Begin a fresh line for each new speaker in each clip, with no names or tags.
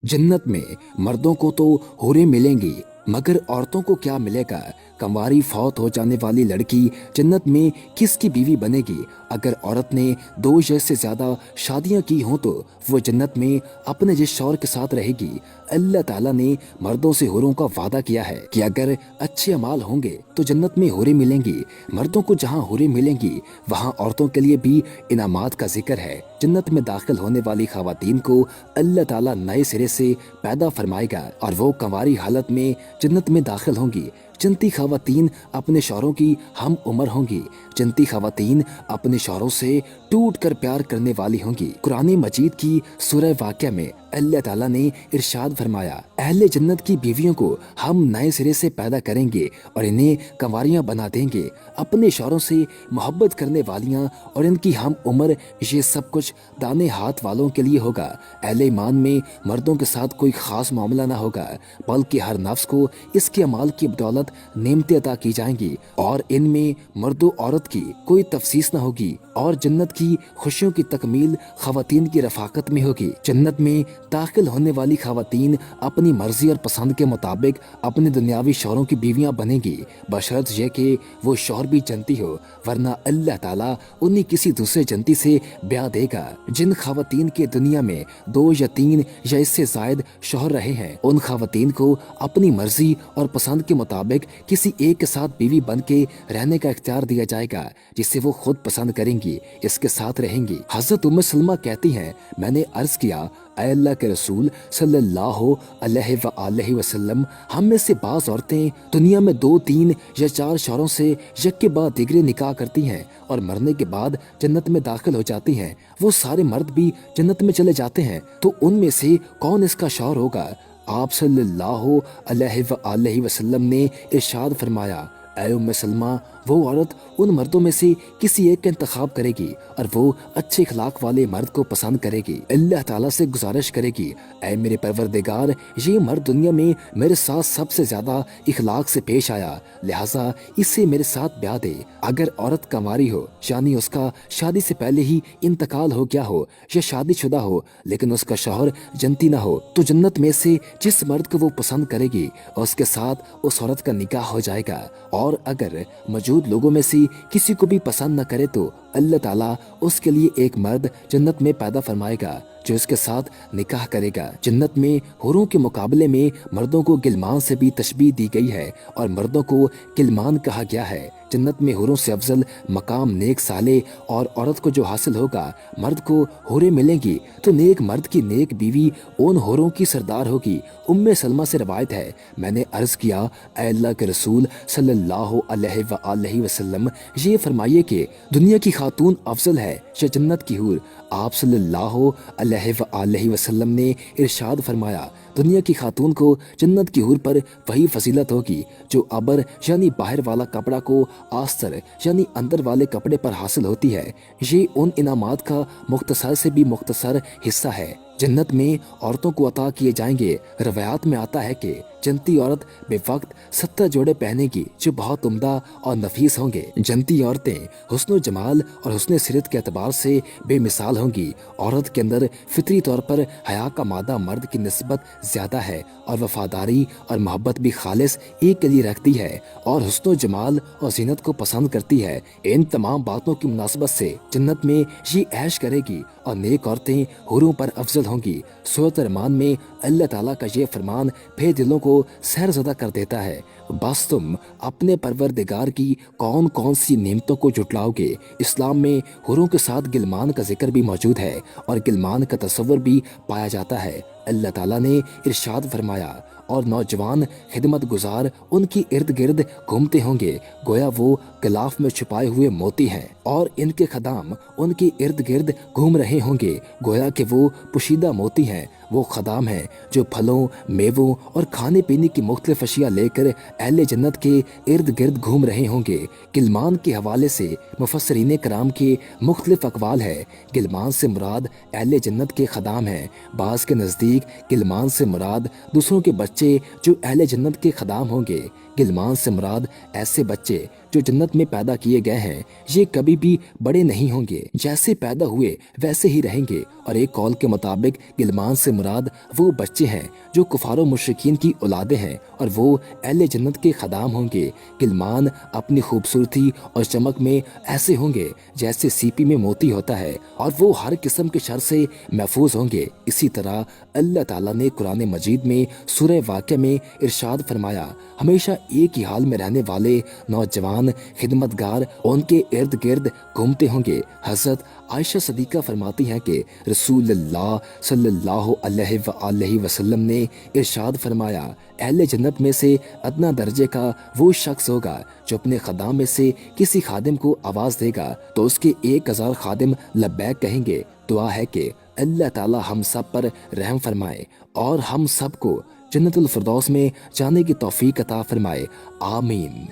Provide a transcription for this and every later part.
जन्नत में मर्दों को तो हूरें मिलेंगी, मगर औरतों को क्या मिलेगा? कंवारी फौत हो जाने वाली लड़की जन्नत में किसकी बीवी बनेगी? अगर औरत ने 2 या से ज्यादा शादियां की हों तो वो जन्नत में अपने जिस शौहर के साथ रहेगी। अल्लाह ताला ने मर्दों से हुरों का वादा किया है कि अगर अच्छे अमाल होंगे तो जन्नत में हुरें मिलेंगी। मर्दों को जहां हुरें मिलेंगी वहां औरतों के लिए भी इनामात का जिक्र है। जन्नत में दाखिल होने वाली खवातीन को अल्लाह ताला नए सिरे से पैदा फरमाएगा और वो कंवारी हालत में जन्नत में दाखिल होंगी। जन्नती खवातीन अपने शौहरों की हम उम्र होंगी। जन्नती खवातीन अपने शौहरों से टूट कर प्यार करने वाली होंगी। कुरान मजीद की सूरह वाक़िया में अल्लाह ताला ने इरशाद फरमाया, अहले जन्नत की बीवियों को हम नए सिरे से पैदा करेंगे और इन्हें कंवारियां बना देंगे। अपने शौहरों से मोहब्बत करने वालियां और इनकी हम उम्र, ये सब कुछ दाने हाथ वालों के लिए होगा। अहले ईमान में मर्दों के साथ कोई खास मामला ना होगा, बल्कि हर नफ्स को इसके अमाल की बदौलत नेमतें अता की जाएंगी और इनमें मर्दो औरत की कोई तफसीस न होगी। और जन्नत की खुशियों की तकमील खवातीन की रफाकत में होगी। जन्नत में दाखिल होने वाली खवातीन अपनी मर्जी और पसंद के मुताबिक अपने दुनियावी शौहरों की बीवियां बनेंगी, बशर्त यह कि वो शौहर भी जन्नती हो, वरना अल्लाह ताला उन्हें किसी दूसरे जन्नती से ब्याह देगा। जिन खवातीन के दुनिया में 2 या 3 या इससे जायद शौहर रहे हैं, उन खवातीन को अपनी मर्जी और पसंद के मुताबिक किसी एक के साथ बीवी बन के रहने का इख्तियार दिया जाएगा, जिसे वो खुद पसंद करेंगी, इसके साथ रहेंगी। हजरत उम्मे सलमा कहती हैं, मैंने अर्ज किया, ऐ अल्लाह के रसूल सल्लल्लाहु अलैहि वसल्लम, हम में से बाज़ औरतें दुनिया में 2, 3 या 4 शौहरों से एक के बाद दिगरे निकाह करती हैं और मरने के बाद जन्नत में दाखिल हो जाती हैं। वो सारे मर्द भी जन्नत में चले जाते हैं, तो उनमें से कौन इसका शौहर होगा? आप सल्लल्लाहु अलैहि वसल्लम ने इरशाद फरमाया, ऐ उम्मे सलमा, वो औरत उन मर्दों में से किसी एक का इंतखाब करेगी और वो अच्छे इखलाक वाले मर्द को पसंद करेगी। अल्लाह ताला से गुजारिश करेगी, ऐ मेरे परवरदिगार, ये मर्द दुनिया में मेरे साथ सबसे ज्यादा इखलाक से पेश आया, लिहाजा इससे मेरे साथ ब्याह दे। अगर औरत कंवारी हो, यानी उसका शादी से पहले ही इंतकाल हो गया हो या शादीशुदा हो लेकिन उसका शौहर जन्नती ना हो, तो जन्नत में से जिस मर्द को वो पसंद करेगी उसके साथ उस औरत का निकाह हो जाएगा। और अगर मौजूद लोगों में से किसी को भी पसंद न करे तो अल्लाह ताला उसके लिए एक मर्द जन्नत में पैदा फरमाएगा जो इसके साथ निकाह करेगा। जन्नत में हुरों के मुकाबले में मर्दों को गिलमान से भी तशबीह दी गई है और मर्दों को गिलमान कहा गया है। जन्नत में हुरों से अफजल मकाम नेक साले और औरत को जो हासिल होगा, मर्द को हुरें मिलेंगी तो नेक मर्द की नेक बीवी उन हुरों की सरदार होगी। उम्मे सलमा से रवायत है, मैंने अर्ज किया, ऐ अल्लाह के रसूल सल्लल्लाहु अलैहि वसल्लम, ये फरमाइए कि दुनिया की खातून अफजल है या जन्नत की हूर? आप सल्लल्लाहु अलैहि वसल्लम ने इरशाद फरमाया, दुनिया की खातून को जन्नत की हूर पर वही फजीलत होगी जो अबर यानी बाहर वाला कपड़ा को आस्तर यानी अंदर वाले कपड़े पर हासिल होती है। ये उन इनामात का मुख्तसर से भी मुख्तसर हिस्सा है। जन्नत में औरतों को अता किए जाएंगे। रवायात में आता है कि जन्नती औरत बेवक्त 70 जोड़े पहनेगी जो बहुत उम्दा और नफीस होंगे। जन्नती औरतें हुस्न जमाल और हुस्न सीरत के एतबार से बेमिसाल होंगी। औरत के अंदर फितरी तौर पर हया का मादा मर्द की निस्बत ज्यादा है और वफादारी और मोहब्बत भी खालिस एक के लिए रखती है और हुस्न जमाल और जीनत को पसंद करती है। इन तमाम बातों की मुनासबत से जन्नत में ये ऐश करेगी और नेक औरतें हुरों पर अफजल होंगी। सूरत रहमान में अल्लाह ताला का ये फरमान फिर दिलों को सहरज़दा कर देता है, बस तुम अपने परवरदिगार की कौन कौन सी नेमतों को जुटलाओगे। इस्लाम में हुरों के साथ गिलमान का जिक्र भी मौजूद है और गिलमान का तस्वर भी पाया जाता है। अल्लाह ताला ने इरशाद फरमाया, और नौजवान खिदमत गुजार उनकी इर्द गिर्द घूमते होंगे गोया वो गिलाफ में छुपाए हुए मोती हैं, और इनके खदाम उनके इर्द गिर्द घूम रहे होंगे गोया कि वो पुशीदा मोती हैं। वो खदाम हैं जो फलों, मेवों और खाने पीने की मुख्तलिफ अशिया लेकर अहले जन्नत के इर्द गिर्द घूम रहे होंगे। गिलमान के हवाले से मुफस्सरीन कराम के मुख्तलिफ अकवाल है। गिलमान से मुराद अहले जन्नत के खदाम हैं। बाज़ के नज़दीक गिलमान से मुराद दूसरों के बच्चे जो अहले जन्नत के खदाम होंगे। गिलमान से मुराद ऐसे बच्चे जो जन्नत में पैदा किए गए हैं ये कभी भी बड़े नहीं होंगे, जैसे पैदा हुए वैसे ही रहेंगे। और एक कौल के मुताबिक गिलमान से मुराद वो बच्चे हैं जो कुफारो मुशरिकीन की औलादे हैं और वो अहले जन्नत के खदाम होंगे। गिलमान अपनी खूबसूरती और चमक में ऐसे होंगे जैसे सीपी में मोती होता है और वो हर किस्म के शर से महफूज होंगे। इसी तरह अल्लाह ताला ने कुरान मजीद में सूरह वाक़िया में इरशाद फरमाया, हमेशा एक ही हाल में रहने वाले नौजवान खिदमतगार उनके इर्द गिर्द घूमते होंगे। हज़रत आयशा सदीका फरमाती हैं कि रसूलुल्लाह सल्लल्लाहु अलैहि वसल्लम ने इरशाद फरमाया, अहले जन्नत में से अदना दर्जे का वो शख्स होगा जो अपने खदाम में से किसी खादिम को आवाज़ देगा तो उसके 1000 खादिम लब्बैक कहेंगे। दुआ है कि अल्लाह ताला हम सब पर रहम फरमाए और हम सबको जन्नतुल फिरदौस में जाने की तौफीक अता फरमाए, आमीन।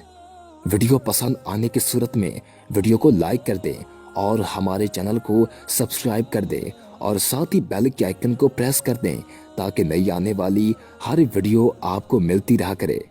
वीडियो पसंद आने की सूरत में वीडियो को लाइक कर दें और हमारे चैनल को सब्सक्राइब कर दें और साथ ही बेल के आइकन को प्रेस कर दें ताकि नई आने वाली हर वीडियो आपको मिलती रहा करे।